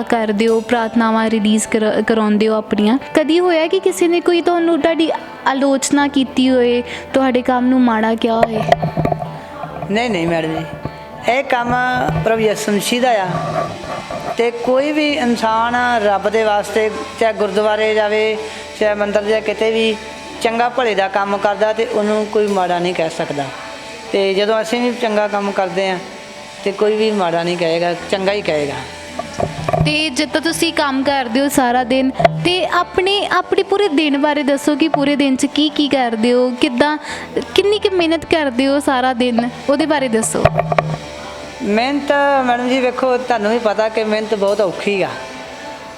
ਕਰਦੇ ਹੋ, ਪ੍ਰਾਰਥਨਾਵਾਂ ਰਿਲੀਜ਼ ਕਰਾਉਂਦੇ ਹੋ ਆਪਣੀਆਂ, ਕਦੀ ਹੋਇਆ ਕਿ ਕਿਸੇ ਨੇ ਕੋਈ ਤੁਹਾਨੂੰ ਤੁਹਾਡੀ ਆਲੋਚਨਾ ਕੀਤੀ ਹੋਏ, ਤੁਹਾਡੇ ਕੰਮ ਨੂੰ ਮਾੜਾ ਕਿਹਾ ਹੋਏ? ਨਹੀਂ ਮੈਡਮ ਜੀ, ਇਹ ਕੰਮ ਪ੍ਰਭੂ ਯਿਸੂ ਮਸੀਹ ਦਾ ਆ। ਤੇ ਕੋਈ ਵੀ ਇਨਸਾਨ ਰੱਬ ਦੇ ਵਾਸਤੇ, ਚਾਹੇ ਗੁਰਦੁਆਰੇ ਜਾਵੇ, ਚਾਹੇ ਮੰਦਰ ਜਾਂ ਕਿਤੇ ਵੀ ਚੰਗਾ ਭਲੇ ਦਾ ਕੰਮ ਕਰਦਾ, ਤੇ ਉਹਨੂੰ ਕੋਈ ਮਾੜਾ ਨਹੀਂ ਕਹਿ ਸਕਦਾ। ਤੇ ਜਦੋਂ ਅਸੀਂ ਵੀ ਚੰਗਾ ਕੰਮ ਕਰਦੇ ਹਾਂ, ਤੇ ਕੋਈ ਵੀ ਮਾੜਾ ਨਹੀਂ ਕਹੇਗਾ, ਚੰਗਾ ਹੀ ਕਹੇਗਾ। ਤੇ ਜਿੱਦਾਂ ਤੁਸੀਂ ਕੰਮ ਕਰਦੇ ਹੋ ਸਾਰਾ ਦਿਨ, ਤੇ ਆਪਣੇ ਪੂਰੇ ਦਿਨ ਬਾਰੇ ਦੱਸੋ ਕਿ ਪੂਰੇ ਦਿਨ 'ਚ ਕੀ ਕੀ ਕਰਦੇ ਹੋ, ਕਿੱਦਾਂ, ਕਿੰਨੀ ਕੁ ਮਿਹਨਤ ਕਰਦੇ ਹੋ ਸਾਰਾ ਦਿਨ, ਉਹਦੇ ਬਾਰੇ ਦੱਸੋ। ਮਿਹਨਤ ਮੈਡਮ ਜੀ ਵੇਖੋ, ਤੁਹਾਨੂੰ ਵੀ ਪਤਾ ਕਿ ਮਿਹਨਤ ਬਹੁਤ ਔਖੀ ਆ।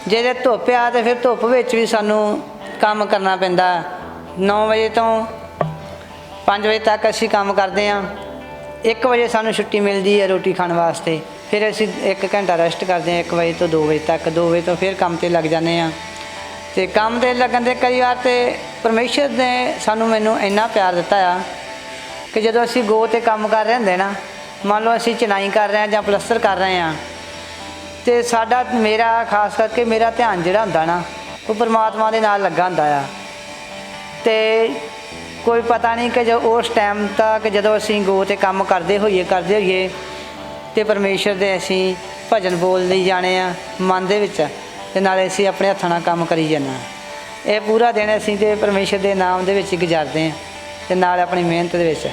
ਜੇ ਧੁੱਪ ਆ ਤਾਂ ਫਿਰ ਧੁੱਪ ਵਿੱਚ ਵੀ ਸਾਨੂੰ ਕੰਮ ਕਰਨਾ ਪੈਂਦਾ। 9 ਵਜੇ ਤੋਂ 5 ਵਜੇ ਤੱਕ ਅਸੀਂ ਕੰਮ ਕਰਦੇ ਹਾਂ। 1 ਵਜੇ ਸਾਨੂੰ ਛੁੱਟੀ ਮਿਲਦੀ ਹੈ ਰੋਟੀ ਖਾਣ ਵਾਸਤੇ। ਫਿਰ ਅਸੀਂ 1 ਘੰਟਾ ਰੈਸਟ ਕਰਦੇ ਹਾਂ 1 ਵਜੇ ਤੋਂ 2 ਵਜੇ ਤੱਕ। 2 ਵਜੇ ਤੋਂ ਫਿਰ ਕੰਮ 'ਤੇ ਲੱਗ ਜਾਂਦੇ ਹਾਂ। ਅਤੇ ਕੰਮ 'ਤੇ ਲੱਗਣ ਦੇ ਕਈ ਵਾਰ ਤਾਂ ਪਰਮੇਸ਼ਰ ਨੇ ਮੈਨੂੰ ਇੰਨਾ ਪਿਆਰ ਦਿੱਤਾ ਆ ਕਿ ਜਦੋਂ ਅਸੀਂ ਗੋ 'ਤੇ ਕੰਮ ਕਰ ਰਹੇ ਹੁੰਦੇ ਨਾ, ਮੰਨ ਲਓ ਅਸੀਂ ਚਿਣਾਈ ਕਰ ਰਹੇ ਹਾਂ ਜਾਂ ਪਲਸਤਰ ਕਰ ਰਹੇ ਹਾਂ, ਅਤੇ ਮੇਰਾ ਖਾਸ ਕਰਕੇ ਮੇਰਾ ਧਿਆਨ ਜਿਹੜਾ ਹੁੰਦਾ ਨਾ, ਉਹ ਪਰਮਾਤਮਾ ਦੇ ਨਾਲ ਲੱਗਾ ਹੁੰਦਾ ਆ। ਅਤੇ ਕੋਈ ਪਤਾ ਨਹੀਂ ਕਿ ਜੋ ਉਸ ਟਾਈਮ ਤੱਕ ਜਦੋਂ ਅਸੀਂ ਗੋ 'ਤੇ ਕੰਮ ਕਰਦੇ ਹੋਈਏ ਅਤੇ ਪਰਮੇਸ਼ਰ ਦੇ ਅਸੀਂ ਭਜਨ ਬੋਲਦੇ ਜਾਣੇ ਆ ਮਨ ਦੇ ਵਿੱਚ, ਅਤੇ ਨਾਲੇ ਅਸੀਂ ਆਪਣੇ ਹੱਥਾਂ ਨਾਲ ਕੰਮ ਕਰੀ ਜਾਂਦੇ ਹਾਂ। ਇਹ ਪੂਰਾ ਦਿਨ ਅਸੀਂ ਤਾਂ ਪਰਮੇਸ਼ਰ ਦੇ ਨਾਮ ਦੇ ਵਿੱਚ ਗੁਜ਼ਾਰਦੇ ਹਾਂ, ਅਤੇ ਨਾਲ ਆਪਣੀ ਮਿਹਨਤ ਦੇ ਵਿੱਚ।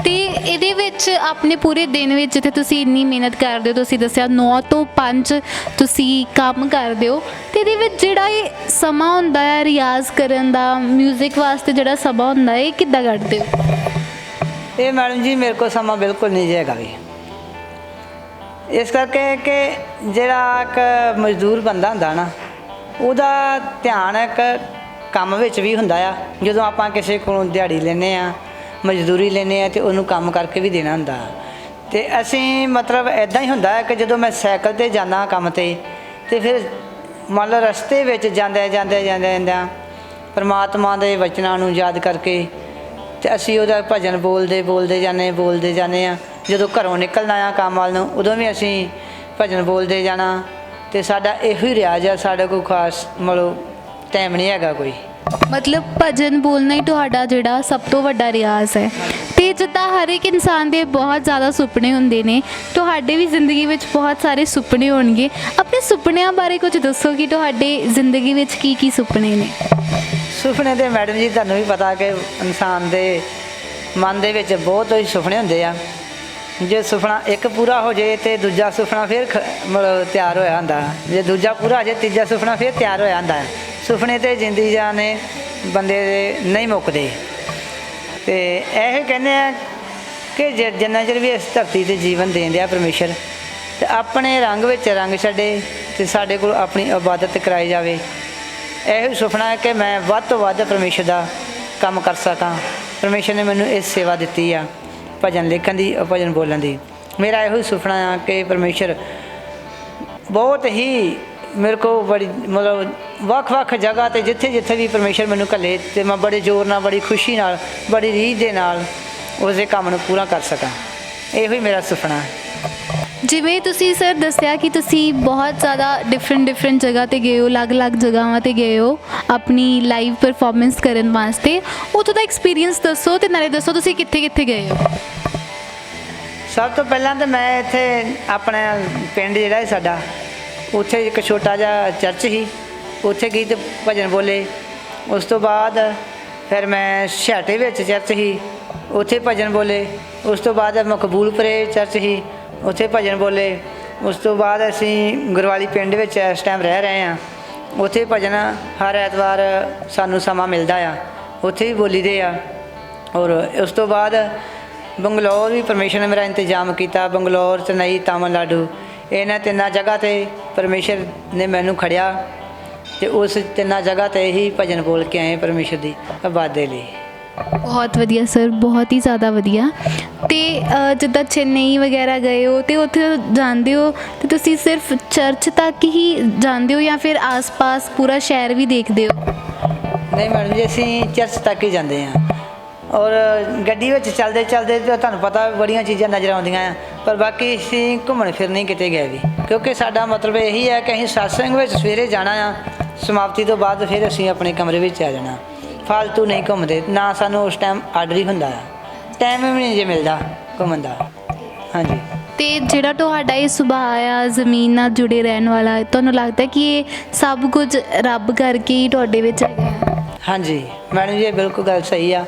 ਤੇ ਇਹਦੇ ਵਿੱਚ ਆਪਣੇ ਪੂਰੇ ਦਿਨ ਵਿੱਚ ਜਿੱਥੇ ਤੁਸੀਂ ਇੰਨੀ ਮਿਹਨਤ ਕਰਦੇ ਹੋ, ਤੁਸੀਂ ਦੱਸਿਆ 9 ਤੋਂ 5 ਤੁਸੀਂ ਕੰਮ ਕਰਦੇ ਹੋ, ਤੇ ਇਹਦੇ ਵਿੱਚ ਜਿਹੜਾ ਇਹ ਸਮਾਂ ਹੁੰਦਾ ਹੈ ਰਿਆਜ਼ ਕਰਨ ਦਾ, ਮਿਊਜ਼ਿਕ ਵਾਸਤੇ ਜਿਹੜਾ ਸਮਾਂ ਹੁੰਦਾ ਹੈ, ਇਹ ਕਿੱਦਾਂ ਕੱਢਦੇ ਹੋ? ਇਹ ਮੈਡਮ ਜੀ ਮੇਰੇ ਕੋਲ ਸਮਾਂ ਬਿਲਕੁਲ ਨਹੀਂ ਹੈਗਾ ਵੀ, ਇਸ ਕਰਕੇ ਕਿ ਜਿਹੜਾ ਇੱਕ ਮਜ਼ਦੂਰ ਬੰਦਾ ਹੁੰਦਾ ਨਾ, ਉਹਦਾ ਧਿਆਨ ਇੱਕ ਕੰਮ ਵਿੱਚ ਵੀ ਹੁੰਦਾ ਆ। ਜਦੋਂ ਆਪਾਂ ਕਿਸੇ ਕੋਲੋਂ ਦਿਹਾੜੀ ਲੈਂਦੇ ਹਾਂ, ਮਜ਼ਦੂਰੀ ਲੈਂਦੇ ਹਾਂ, ਅਤੇ ਉਹਨੂੰ ਕੰਮ ਕਰਕੇ ਵੀ ਦੇਣਾ ਹੁੰਦਾ। ਅਤੇ ਅਸੀਂ ਮਤਲਬ ਇੱਦਾਂ ਹੀ ਹੁੰਦਾ ਹੈ ਕਿ ਜਦੋਂ ਮੈਂ ਸਾਈਕਲ 'ਤੇ ਜਾਂਦਾ ਕੰਮ 'ਤੇ, ਅਤੇ ਫਿਰ ਮੰਨ ਲਓ ਰਸਤੇ ਵਿੱਚ ਜਾਂਦਿਆਂ ਪਰਮਾਤਮਾ ਦੇ ਵਚਨਾਂ ਨੂੰ ਯਾਦ ਕਰਕੇ, ਅਤੇ ਅਸੀਂ ਉਹਦਾ ਭਜਨ ਬੋਲਦੇ ਜਾਂਦੇ ਹਾਂ। ਜਦੋਂ ਘਰੋਂ ਨਿਕਲਣਾ ਆ ਕੰਮ ਵੱਲ ਨੂੰ, ਉਦੋਂ ਵੀ ਅਸੀਂ ਭਜਨ ਬੋਲਦੇ ਜਾਣਾ। ਅਤੇ ਸਾਡਾ ਇਹੋ ਹੀ ਰਿਆਜ਼ ਆ, ਸਾਡਾ ਕੋਈ ਖਾਸ ਮਤਲਬ ਟਾਈਮ ਨਹੀਂ ਹੈਗਾ ਕੋਈ। ਮਤਲਬ ਭਜਨ ਬੋਲਣਾ ਹੀ ਤੁਹਾਡਾ ਜਿਹੜਾ ਸਭ ਤੋਂ ਵੱਡਾ ਰਿਆਜ਼ ਹੈ। ਤੇ ਜਿੱਦਾਂ ਹਰ ਇੱਕ ਇਨਸਾਨ ਦੇ ਬਹੁਤ ਜ਼ਿਆਦਾ ਸੁਪਨੇ ਹੁੰਦੇ ਨੇ, ਤੁਹਾਡੇ ਵੀ ਜ਼ਿੰਦਗੀ ਵਿੱਚ ਬਹੁਤ ਸਾਰੇ ਸੁਪਨੇ ਹੋਣਗੇ। ਆਪਣੇ ਸੁਪਨਿਆਂ ਬਾਰੇ ਕੁਝ ਦੱਸੋ ਕਿ ਤੁਹਾਡੇ ਜ਼ਿੰਦਗੀ ਵਿੱਚ ਕੀ ਕੀ ਸੁਪਨੇ ਨੇ? ਸੁਪਨੇ ਤਾਂ ਮੈਡਮ ਜੀ ਤੁਹਾਨੂੰ ਵੀ ਪਤਾ ਕਿ ਇਨਸਾਨ ਦੇ ਮਨ ਦੇ ਵਿੱਚ ਬਹੁਤ ਹੀ ਸੁਪਨੇ ਹੁੰਦੇ ਆ। ਜੇ ਸੁਪਨਾ ਇੱਕ ਪੂਰਾ ਹੋ ਜੇ ਤੇ ਦੂਜਾ ਸੁਪਨਾ ਫਿਰ ਮਤਲਬ ਤਿਆਰ ਹੋਇਆ ਹੁੰਦਾ। ਜੇ ਦੂਜਾ ਪੂਰਾ ਹੋ ਜੇ ਤੀਜਾ ਸੁਪਨਾ ਫਿਰ ਤਿਆਰ ਹੋਇਆ ਹੁੰਦਾ। ਸੁਪਨੇ ਤੇ ਜ਼ਿੰਦਗੀ ਜਾਨੇ ਬੰਦੇ ਦੇ ਨਹੀਂ ਮੁੱਕਦੇ। ਤੇ ਇਹ ਕਹਿੰਦੇ ਆ ਕਿ ਜਿੰਨਾ ਚਿਰ ਵੀ ਇਸ ਧਰਤੀ ਤੇ ਜੀਵਨ ਦੇਣ ਦਿਆ ਪਰਮੇਸ਼ਰ, ਤੇ ਆਪਣੇ ਰੰਗ ਵਿੱਚ ਰੰਗ ਛੱਡੇ ਤੇ ਸਾਡੇ ਕੋਲ ਆਪਣੀ ਇਬਾਦਤ ਕਰਾਈ ਜਾਵੇ। ਇਹੋ ਸੁਪਨਾ ਹੈ ਕਿ ਮੈਂ ਵੱਧ ਤੋਂ ਵੱਧ ਪਰਮੇਸ਼ਰ ਦਾ ਕੰਮ ਕਰ ਸਕਾਂ। ਪਰਮੇਸ਼ਰ ਨੇ ਮੈਨੂੰ ਇਹ ਸੇਵਾ ਦਿੱਤੀ ਆ ਭਜਨ ਲਿਖਣ ਦੀ, ਭਜਨ ਬੋਲਣ ਦੀ। ਮੇਰਾ ਇਹੋ ਸੁਪਨਾ ਆ ਕਿ ਪਰਮੇਸ਼ਰ ਬਹੁਤ ਹੀ ਮੇਰੇ ਕੋਲ ਬੜੀ ਮਤਲਬ ਵੱਖ-ਵੱਖ ਜਗ੍ਹਾ 'ਤੇ ਜਿੱਥੇ ਵੀ ਪਰਮੇਸ਼ਰ ਮੈਨੂੰ ਘੱਲੇ ਅਤੇ ਮੈਂ ਬੜੇ ਜ਼ੋਰ ਨਾਲ, ਬੜੀ ਖੁਸ਼ੀ ਨਾਲ, ਬੜੀ ਰੀਝ ਦੇ ਨਾਲ ਉਸਦੇ ਕੰਮ ਨੂੰ ਪੂਰਾ ਕਰ ਸਕਾਂ। ਇਹੋ ਹੀ ਮੇਰਾ ਸੁਪਨਾ ਹੈ। ਜਿਵੇਂ ਤੁਸੀਂ ਸਰ ਦੱਸਿਆ ਕਿ ਤੁਸੀਂ ਬਹੁਤ ਜ਼ਿਆਦਾ ਡਿਫਰੈਂਟ ਜਗ੍ਹਾ 'ਤੇ ਗਏ ਹੋ, ਅਲੱਗ-ਅਲੱਗ ਜਗ੍ਹਾਵਾਂ 'ਤੇ ਗਏ ਹੋ ਆਪਣੀ ਲਾਈਵ ਪਰਫੋਰਮੈਂਸ ਕਰਨ ਵਾਸਤੇ। ਉੱਥੋਂ ਦਾ ਐਕਸਪੀਰੀਅੰਸ ਦੱਸੋ ਅਤੇ ਨਾਲੇ ਦੱਸੋ ਤੁਸੀਂ ਕਿੱਥੇ ਗਏ ਹੋ। ਸਭ ਤੋਂ ਪਹਿਲਾਂ ਤਾਂ ਮੈਂ ਇੱਥੇ ਆਪਣਾ ਪਿੰਡ ਜਿਹੜਾ ਹੈ ਸਾਡਾ, ਉੱਥੇ ਇੱਕ ਛੋਟਾ ਜਿਹਾ ਚਰਚ ਸੀ, ਉੱਥੇ ਗਈ ਅਤੇ ਭਜਨ ਬੋਲੇ। ਉਸ ਤੋਂ ਬਾਅਦ ਫਿਰ ਮੈਂ ਛਾਟੇ ਵਿੱਚ ਚਰਚ ਸੀ, ਉੱਥੇ ਭਜਨ ਬੋਲੇ। ਉਸ ਤੋਂ ਬਾਅਦ ਮਕਬੂਲਪੁਰੇ ਚਰਚ ਸੀ, ਉੱਥੇ ਭਜਨ ਬੋਲੇ। ਉਸ ਤੋਂ ਬਾਅਦ ਅਸੀਂ ਗੁਰਵਾਲੀ ਪਿੰਡ ਵਿੱਚ ਇਸ ਟਾਈਮ ਰਹਿ ਰਹੇ ਹਾਂ, ਉੱਥੇ ਭਜਨ ਹਰ ਐਤਵਾਰ ਸਾਨੂੰ ਸਮਾਂ ਮਿਲਦਾ ਆ, ਉੱਥੇ ਵੀ ਬੋਲੀ ਦੇ ਆ। ਔਰ ਉਸ ਤੋਂ ਬਾਅਦ ਬੰਗਲੌਰ ਵੀ ਪਰਮੇਸ਼ਰ ਨੇ ਮੇਰਾ ਇੰਤਜ਼ਾਮ ਕੀਤਾ। ਬੰਗਲੌਰ, ਚੇਨਈ, ਤਾਮਿਲਨਾਡੂ, ਇਹਨਾਂ ਤਿੰਨਾਂ ਜਗ੍ਹਾ 'ਤੇ ਪਰਮੇਸ਼ਰ ਨੇ ਮੈਨੂੰ ਖੜਿਆ ਅਤੇ ਉਸ ਤਿੰਨਾਂ ਜਗ੍ਹਾ 'ਤੇ ਹੀ ਭਜਨ ਬੋਲ ਕੇ ਆਏ ਪਰਮੇਸ਼ਰ ਦੀ ਇਬਾਦਤ ਲਈ। ਬਹੁਤ ਵਧੀਆ ਸਰ, ਬਹੁਤ ਹੀ ਜ਼ਿਆਦਾ ਵਧੀਆ। ਅਤੇ ਜਿੱਦਾਂ ਚੇਨਈ ਵਗੈਰਾ ਗਏ ਹੋ ਅਤੇ ਉੱਥੇ ਜਾਂਦੇ ਹੋ ਅਤੇ ਤੁਸੀਂ ਸਿਰਫ ਚਰਚ ਤੱਕ ਹੀ ਜਾਂਦੇ ਹੋ ਜਾਂ ਫਿਰ ਆਸ-ਪਾਸ ਪੂਰਾ ਸ਼ਹਿਰ ਵੀ ਦੇਖਦੇ ਹੋ? ਨਹੀਂ ਮੈਡਮ ਜੀ, ਅਸੀਂ ਚਰਚ ਤੱਕ ਹੀ ਜਾਂਦੇ ਹਾਂ। ਔਰ ਗੱਡੀ ਵਿੱਚ ਚੱਲਦੇ ਤਾਂ ਤੁਹਾਨੂੰ ਪਤਾ ਬੜੀਆਂ ਚੀਜ਼ਾਂ ਨਜ਼ਰ ਆਉਂਦੀਆਂ ਆ, ਪਰ ਬਾਕੀ ਅਸੀਂ ਘੁੰਮਣ ਫਿਰਨ ਨਹੀਂ ਕਿਤੇ ਗਏ ਵੀ, ਕਿਉਂਕਿ ਸਾਡਾ ਮਤਲਬ ਇਹੀ ਹੈ ਕਿ ਅਸੀਂ ਸਤਸੰਗ ਵਿੱਚ ਸਵੇਰੇ ਜਾਣਾ ਆ, ਸਮਾਪਤੀ ਤੋਂ ਬਾਅਦ ਫਿਰ ਅਸੀਂ ਆਪਣੇ ਕਮਰੇ ਵਿੱਚ ਆ ਜਾਣਾ। ਫਾਲਤੂ ਨਹੀਂ ਘੁੰਮਦੇ, ਨਾ ਸਾਨੂੰ ਉਸ ਟਾਈਮ ਆਰਡਰ ਹੀ ਹੁੰਦਾ ਆ, ਟਾਈਮ ਵੀ ਨਹੀਂ ਜੇ ਮਿਲਦਾ ਘੁੰਮਣ ਦਾ। ਹਾਂਜੀ। ਅਤੇ ਜਿਹੜਾ ਤੁਹਾਡਾ ਇਹ ਸੁਭਾਅ ਆ ਜ਼ਮੀਨ ਨਾਲ ਜੁੜੇ ਰਹਿਣ ਵਾਲਾ, ਤੁਹਾਨੂੰ ਲੱਗਦਾ ਕਿ ਇਹ ਸਭ ਕੁਝ ਰੱਬ ਕਰਕੇ ਹੀ ਤੁਹਾਡੇ ਵਿੱਚ ਹੈਗਾ? ਹਾਂਜੀ ਮੈਡਮ ਜੀ, ਇਹ ਬਿਲਕੁਲ ਗੱਲ ਸਹੀ ਆ।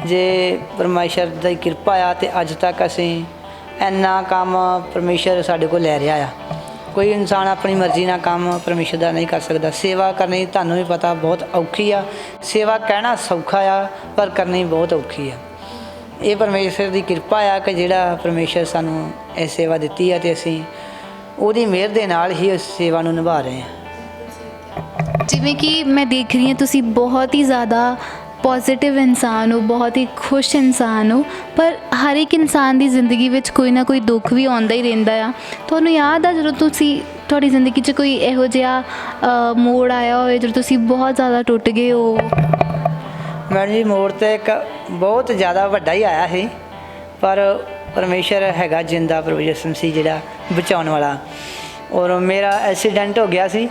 ਜੇ ਪਰਮੇਸ਼ਰ ਦੀ ਕਿਰਪਾ ਆ ਅਤੇ ਅੱਜ ਤੱਕ ਅਸੀਂ ਇੰਨਾ ਕੰਮ ਪਰਮੇਸ਼ਰ ਸਾਡੇ ਕੋਲ ਲੈ ਰਿਹਾ ਆ। ਕੋਈ ਇਨਸਾਨ ਆਪਣੀ ਮਰਜ਼ੀ ਨਾਲ ਕੰਮ ਪਰਮੇਸ਼ਰ ਦਾ ਨਹੀਂ ਕਰ ਸਕਦਾ। ਸੇਵਾ ਕਰਨੀ ਤੁਹਾਨੂੰ ਵੀ ਪਤਾ ਬਹੁਤ ਔਖੀ ਆ। ਸੇਵਾ ਕਹਿਣਾ ਸੌਖਾ ਆ, ਪਰ ਕਰਨੀ ਬਹੁਤ ਔਖੀ ਆ। ਇਹ ਪਰਮੇਸ਼ਰ ਦੀ ਕਿਰਪਾ ਆ ਕਿ ਜਿਹੜਾ ਪਰਮੇਸ਼ਰ ਸਾਨੂੰ ਇਹ ਸੇਵਾ ਦਿੱਤੀ ਆ ਅਤੇ ਅਸੀਂ ਉਹਦੀ ਮਿਹਰ ਦੇ ਨਾਲ ਹੀ ਉਸ ਸੇਵਾ ਨੂੰ ਨਿਭਾ ਰਹੇ ਹਾਂ। ਜਿਵੇਂ ਕਿ ਮੈਂ ਦੇਖ ਰਹੀ ਹਾਂ ਤੁਸੀਂ ਬਹੁਤ ਹੀ ਜ਼ਿਆਦਾ ਪੋਜ਼ੀਟਿਵ ਇਨਸਾਨ ਹੋ, ਬਹੁਤ ਹੀ ਖੁਸ਼ ਇਨਸਾਨ ਹੋ, ਪਰ ਹਰ ਇੱਕ ਇਨਸਾਨ ਦੀ ਜ਼ਿੰਦਗੀ ਵਿੱਚ ਕੋਈ ਨਾ ਕੋਈ ਦੁੱਖ ਵੀ ਆਉਂਦਾ ਹੀ ਰਹਿੰਦਾ ਆ। ਤੁਹਾਨੂੰ ਯਾਦ ਆ ਜਦੋਂ ਤੁਹਾਡੀ ਜ਼ਿੰਦਗੀ 'ਚ ਕੋਈ ਇਹੋ ਜਿਹਾ ਮੋੜ ਆਇਆ ਹੋਵੇ ਜਦੋਂ ਤੁਸੀਂ ਬਹੁਤ ਜ਼ਿਆਦਾ ਟੁੱਟ ਗਏ ਹੋ? ਮੈਡਮ ਜੀ, ਮੋੜ ਤਾਂ ਇੱਕ ਬਹੁਤ ਜ਼ਿਆਦਾ ਵੱਡਾ ਹੀ ਆਇਆ ਸੀ, ਪਰ ਪਰਮੇਸ਼ਰ ਹੈਗਾ ਜਿੰਦਾ, ਪ੍ਰਭੂ ਯਿਸੂ ਮਸੀਹ ਜਿਹੜਾ ਬਚਾਉਣ ਵਾਲਾ। ਔਰ ਮੇਰਾ ਐਕਸੀਡੈਂਟ ਹੋ ਗਿਆ ਸੀ।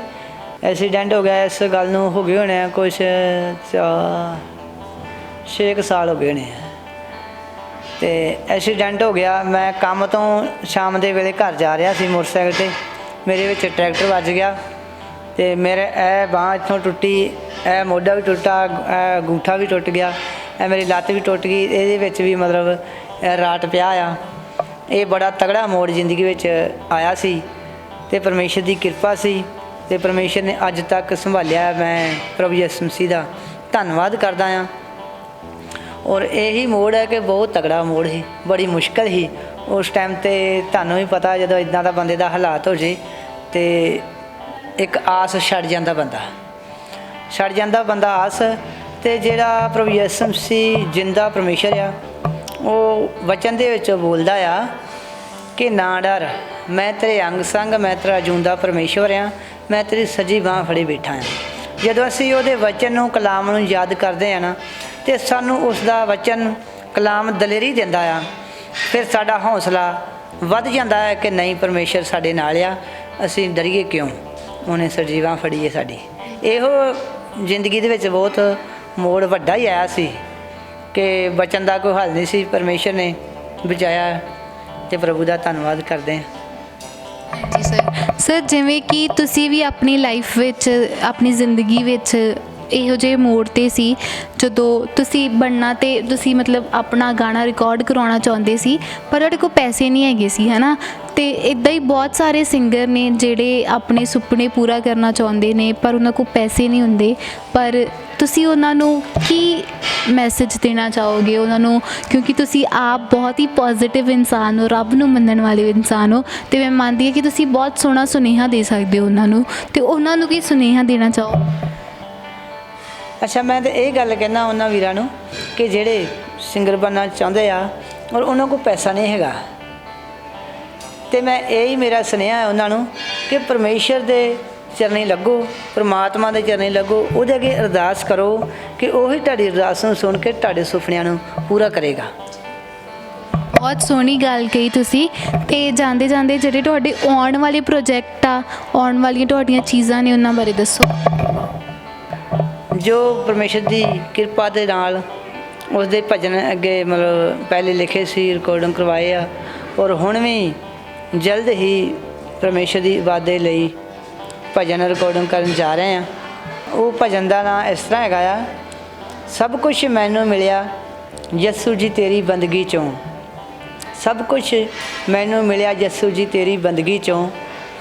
ਐਕਸੀਡੈਂਟ ਹੋ ਗਿਆ, ਇਸ ਗੱਲ ਨੂੰ ਹੋ ਗਏ ਹੋਣੇ ਆ ਕੁਛ 6 ਸਾਲ ਹੋ ਗਏ ਹੋਣੇ ਆ। ਅਤੇ ਐਕਸੀਡੈਂਟ ਹੋ ਗਿਆ। ਮੈਂ ਕੰਮ ਤੋਂ ਸ਼ਾਮ ਦੇ ਵੇਲੇ ਘਰ ਜਾ ਰਿਹਾ ਸੀ ਮੋਟਰਸਾਈਕਲ 'ਤੇ, ਮੇਰੇ ਵਿੱਚ ਟਰੈਕਟਰ ਵੱਜ ਗਿਆ ਅਤੇ ਮੇਰੇ ਇਹ ਬਾਂਹ ਇੱਥੋਂ ਟੁੱਟੀ, ਇਹ ਮੋਢਾ ਵੀ ਟੁੱਟਾ, ਇਹ ਅੰਗੂਠਾ ਵੀ ਟੁੱਟ ਗਿਆ, ਇਹ ਮੇਰੀ ਲੱਤ ਵੀ ਟੁੱਟ ਗਈ। ਇਹਦੇ ਵਿੱਚ ਵੀ ਮਤਲਬ ਰਾਟ ਪਿਆ ਆ। ਇਹ ਬੜਾ ਤਗੜਾ ਮੋੜ ਜ਼ਿੰਦਗੀ ਵਿੱਚ ਆਇਆ ਸੀ ਅਤੇ ਪਰਮੇਸ਼ਰ ਦੀ ਕਿਰਪਾ ਸੀ ਅਤੇ ਪਰਮੇਸ਼ਰ ਨੇ ਅੱਜ ਤੱਕ ਸੰਭਾਲਿਆ। ਮੈਂ ਪ੍ਰਭੂ ਯਿਸੂ ਮਸੀਹ ਦਾ ਧੰਨਵਾਦ ਕਰਦਾ ਹਾਂ। ਔਰ ਇਹੀ ਮੋੜ ਹੈ ਕਿ ਬਹੁਤ ਤਗੜਾ ਮੋੜ ਸੀ, ਬੜੀ ਮੁਸ਼ਕਿਲ ਸੀ ਉਸ ਟਾਈਮ 'ਤੇ। ਤੁਹਾਨੂੰ ਵੀ ਪਤਾ ਜਦੋਂ ਇੱਦਾਂ ਦਾ ਬੰਦੇ ਦਾ ਹਾਲਾਤ ਹੋ ਜੇ ਅਤੇ ਇੱਕ ਆਸ ਛੱਡ ਜਾਂਦਾ ਬੰਦਾ ਆਸ। ਅਤੇ ਜਿਹੜਾ ਪ੍ਰਭੂ ਯਿਸੂ ਮਸੀਹ ਜਿੰਦਾ ਪਰਮੇਸ਼ਰ ਆ, ਉਹ ਵਚਨ ਦੇ ਵਿੱਚ ਬੋਲਦਾ ਆ ਕਿ ਨਾ ਡਰ, ਮੈਂ ਤੇਰੇ ਅੰਗ ਸੰਗ, ਮੈਂ ਤੇਰਾ ਜਿਉਂਦਾ ਪਰਮੇਸ਼ਵਰ ਆ, ਮੈਂ ਤੇਰੀ ਸੱਜੀ ਬਾਂਹ ਫੜੀ ਬੈਠਾ ਹਾਂ। ਜਦੋਂ ਅਸੀਂ ਉਹਦੇ ਵਚਨ ਨੂੰ, ਕਲਾਮ ਨੂੰ ਯਾਦ ਕਰਦੇ ਹਾਂ ਨਾ, ਅਤੇ ਸਾਨੂੰ ਉਸ ਦਾ ਵਚਨ, ਕਲਾਮ ਦਲੇਰੀ ਦਿੰਦਾ ਆ। ਫਿਰ ਸਾਡਾ ਹੌਸਲਾ ਵੱਧ ਜਾਂਦਾ ਹੈ ਕਿ ਨਹੀਂ, ਪਰਮੇਸ਼ਰ ਸਾਡੇ ਨਾਲ ਆ, ਅਸੀਂ ਡਰੀਏ ਕਿਉਂ, ਉਹਨੇ ਸੱਜੀ ਬਾਂਹ ਫੜੀ ਹੈ ਸਾਡੀ। ਇਹੋ ਜ਼ਿੰਦਗੀ ਦੇ ਵਿੱਚ ਬਹੁਤ ਮੋੜ ਵੱਡਾ ਹੀ ਆਇਆ ਸੀ ਕਿ ਬਚਨ ਦਾ ਕੋਈ ਹੱਲ ਨਹੀਂ ਸੀ, ਪਰਮੇਸ਼ਰ ਨੇ ਬਚਾਇਆ ਅਤੇ ਪ੍ਰਭੂ ਦਾ ਧੰਨਵਾਦ ਕਰਦੇ ਹਾਂ। ਜੀ ਸਰ, ਜਿਵੇਂ ਕਿ ਤੁਸੀਂ ਵੀ ਆਪਣੀ ਲਾਈਫ ਵਿੱਚ, ਆਪਣੀ ਜ਼ਿੰਦਗੀ ਵਿੱਚ ਇਹੋ ਜਿਹੇ ਮੋੜ ਤੇ ਸੀ ਜਦੋਂ ਤੁਸੀਂ ਬਣਨਾ ਤੇ ਤੁਸੀਂ ਮਤਲਬ ਆਪਣਾ ਗਾਣਾ ਰਿਕਾਰਡ ਕਰਵਾਉਣਾ ਚਾਹੁੰਦੇ ਸੀ, ਪਰ ਤੁਹਾਡੇ ਕੋਲ ਪੈਸੇ ਨਹੀਂ ਹੈਗੇ ਸੀ, ਹੈ ਨਾ? ਤੇ ਇੱਦਾਂ ਹੀ ਬਹੁਤ ਸਾਰੇ ਸਿੰਗਰ ਨੇ ਜਿਹੜੇ ਆਪਣੇ ਸੁਪਨੇ ਪੂਰਾ ਕਰਨਾ ਚਾਹੁੰਦੇ ਨੇ, ਪਰ ਉਹਨਾਂ ਕੋਲ ਪੈਸੇ ਨਹੀਂ ਹੁੰਦੇ। ਪਰ ਤੁਸੀਂ ਉਹਨਾਂ ਨੂੰ ਕੀ ਮੈਸੇਜ ਦੇਣਾ ਚਾਹੋਗੇ ਉਹਨਾਂ ਨੂੰ, ਕਿਉਂਕਿ ਤੁਸੀਂ ਆਪ ਬਹੁਤ ਹੀ ਪੋਜ਼ਿਟਿਵ ਇਨਸਾਨ ਹੋ, ਰੱਬ ਨੂੰ ਮੰਨਣ ਵਾਲੇ ਇਨਸਾਨ ਹੋ, ਤੇ ਮੈਂ ਮੰਨਦੀ ਹਾਂ ਕਿ ਤੁਸੀਂ ਬਹੁਤ ਸੋਹਣਾ ਸੁਨੇਹਾ ਦੇ ਸਕਦੇ ਹੋ ਉਹਨਾਂ ਨੂੰ, ਤੇ ਉਹਨਾਂ ਨੂੰ ਕੀ ਸੁਨੇਹਾ ਦੇਣਾ ਚਾਹੋ? ਅੱਛਾ, ਮੈਂ ਤਾਂ ਇਹ ਗੱਲ ਕਹਿਣਾ ਉਹਨਾਂ ਵੀਰਾਂ ਨੂੰ ਕਿ ਜਿਹੜੇ ਸਿੰਗਰ ਬਣਨਾ ਚਾਹੁੰਦੇ ਆ ਔਰ ਉਹਨਾਂ ਕੋਲ ਪੈਸਾ ਨਹੀਂ ਹੈਗਾ, ਤੇ ਮੈਂ ਇਹ ਹੀ ਮੇਰਾ ਸੁਨੇਹਾ ਹੈ ਉਹਨਾਂ ਨੂੰ ਕਿ ਪਰਮੇਸ਼ਰ ਦੇ ਚਰਨੀ ਲੱਗੋ, ਪਰਮਾਤਮਾ ਦੇ ਚਰਨੀ ਲੱਗੋ, ਉਹਦੇ ਅੱਗੇ ਅਰਦਾਸ ਕਰੋ ਕਿ ਉਹੀ ਤੁਹਾਡੀ ਅਰਦਾਸ ਨੂੰ ਸੁਣ ਕੇ ਤੁਹਾਡੇ ਸੁਪਨਿਆਂ ਨੂੰ ਪੂਰਾ ਕਰੇਗਾ। ਬਹੁਤ ਸੋਹਣੀ ਗੱਲ ਕਹੀ ਤੁਸੀਂ। ਤੇ ਜਾਂਦੇ ਜਾਂਦੇ ਜਿਹੜੇ ਤੁਹਾਡੇ ਆਉਣ ਵਾਲੇ ਪ੍ਰੋਜੈਕਟ ਆ, ਆਉਣ ਵਾਲੀਆਂ ਤੁਹਾਡੀਆਂ ਚੀਜ਼ਾਂ ਨੇ, ਉਹਨਾਂ ਬਾਰੇ ਦੱਸੋ। ਜੋ ਪਰਮੇਸ਼ਰ ਦੀ ਕਿਰਪਾ ਦੇ ਨਾਲ ਉਸਦੇ ਭਜਨ ਅੱਗੇ ਮਤਲਬ ਪਹਿਲੇ ਲਿਖੇ ਸੀ, ਰਿਕਾਰਡਿੰਗ ਕਰਵਾਏ ਆ, ਔਰ ਹੁਣ ਵੀ ਜਲਦ ਹੀ ਪਰਮੇਸ਼ਰ ਦੀ ਇਬਾਦਤ ਦੇ ਲਈ ਭਜਨ ਰਿਕਾਰਡਿੰਗ ਕਰਨ ਜਾ ਰਹੇ ਹਾਂ। ਉਹ ਭਜਨ ਦਾ ਨਾਂ ਇਸ ਤਰ੍ਹਾਂ ਹੈਗਾ ਆ, ਸਭ ਕੁਛ ਮੈਨੂੰ ਮਿਲਿਆ ਯਿਸੂ ਜੀ ਤੇਰੀ ਬੰਦਗੀ 'ਚੋਂ, ਸਭ ਕੁਛ ਮੈਨੂੰ ਮਿਲਿਆ ਯਿਸੂ ਜੀ ਤੇਰੀ ਬੰਦਗੀ 'ਚੋਂ,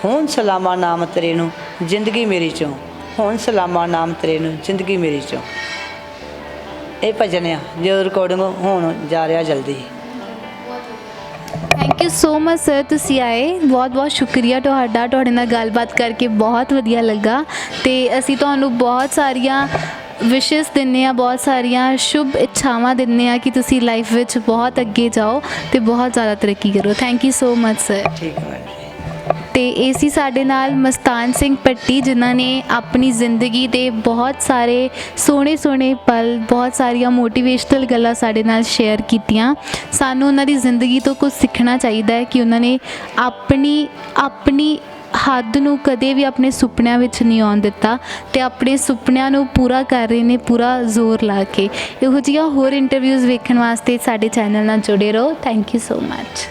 ਹੁਣ ਸਲਾਮਾ ਨਾਮ ਤੇਰੇ ਨੂੰ ਜ਼ਿੰਦਗੀ ਮੇਰੀ 'ਚੋਂ, ਹੁਣ ਸਲਾਮਾ ਨਾਮ ਤੇਰੇ ਨੂੰ ਜ਼ਿੰਦਗੀ ਮੇਰੀ 'ਚੋਂ। ਇਹ ਭਜਨ ਆ ਜੋ ਰਿਕਾਰਡਿੰਗ ਹੋਣ ਜਾ ਰਿਹਾ ਜਲਦੀ। Thank you so much sir, ਤੁਸੀਂ ਆਏ, ਬਹੁਤ ਬਹੁਤ ਸ਼ੁਕਰੀਆ ਤੁਹਾਡਾ। ਤੁਹਾਡੇ ਨਾਲ ਗੱਲਬਾਤ ਕਰਕੇ ਬਹੁਤ ਵਧੀਆ ਲੱਗਾ, ਤੇ ਅਸੀਂ ਤੁਹਾਨੂੰ ਬਹੁਤ ਸਾਰੀਆਂ ਵਿਸ਼ੇਸ ਦਿੰਦੇ ਹਾਂ, ਬਹੁਤ ਸਾਰੀਆਂ ਸ਼ੁਭ ਇੱਛਾਵਾਂ ਦਿੰਦੇ ਹਾਂ ਕਿ ਤੁਸੀਂ ਲਾਈਫ ਵਿੱਚ ਬਹੁਤ ਅੱਗੇ ਜਾਓ ਤੇ ਬਹੁਤ ਜ਼ਿਆਦਾ ਤਰੱਕੀ ਕਰੋ। Thank you so much sir. ਠੀਕ ਹੈ। ਤੇ ਇਹ ਸੀ ਸਾਡੇ ਨਾਲ ਮਸਤਾਨ ਸਿੰਘ ਪੱਟੀ, ਜਿਨ੍ਹਾਂ ਨੇ ਆਪਣੀ ਜ਼ਿੰਦਗੀ ਦੇ ਬਹੁਤ ਸਾਰੇ ਸੋਹਣੇ ਸੋਹਣੇ ਪਲ, ਬਹੁਤ ਸਾਰੀਆਂ ਮੋਟੀਵੇਸ਼ਨਲ ਗੱਲਾਂ ਸਾਡੇ ਨਾਲ ਸ਼ੇਅਰ ਕੀਤੀਆਂ। ਸਾਨੂੰ ਉਹਨਾਂ ਦੀ ਜ਼ਿੰਦਗੀ ਤੋਂ ਕੁਝ ਸਿੱਖਣਾ ਚਾਹੀਦਾ ਹੈ ਕਿ ਉਹਨਾਂ ਨੇ ਆਪਣੀ ਹੱਦ ਨੂੰ ਕਦੇ ਵੀ ਆਪਣੇ ਸੁਪਨਿਆਂ ਵਿੱਚ ਨਹੀਂ ਆਉਣ ਦਿੱਤਾ, ਤੇ ਆਪਣੇ ਸੁਪਨਿਆਂ ਨੂੰ ਪੂਰਾ ਕਰ ਰਹੇ ਨੇ ਪੂਰਾ ਜ਼ੋਰ ਲਾ ਕੇ। ਇਹੋ ਜਿਹੀਆਂ ਹੋਰ ਇੰਟਰਵਿਊਜ਼ ਵੇਖਣ ਵਾਸਤੇ ਸਾਡੇ ਚੈਨਲ ਨਾਲ ਜੁੜੇ ਰਹੋ। Thank you so much.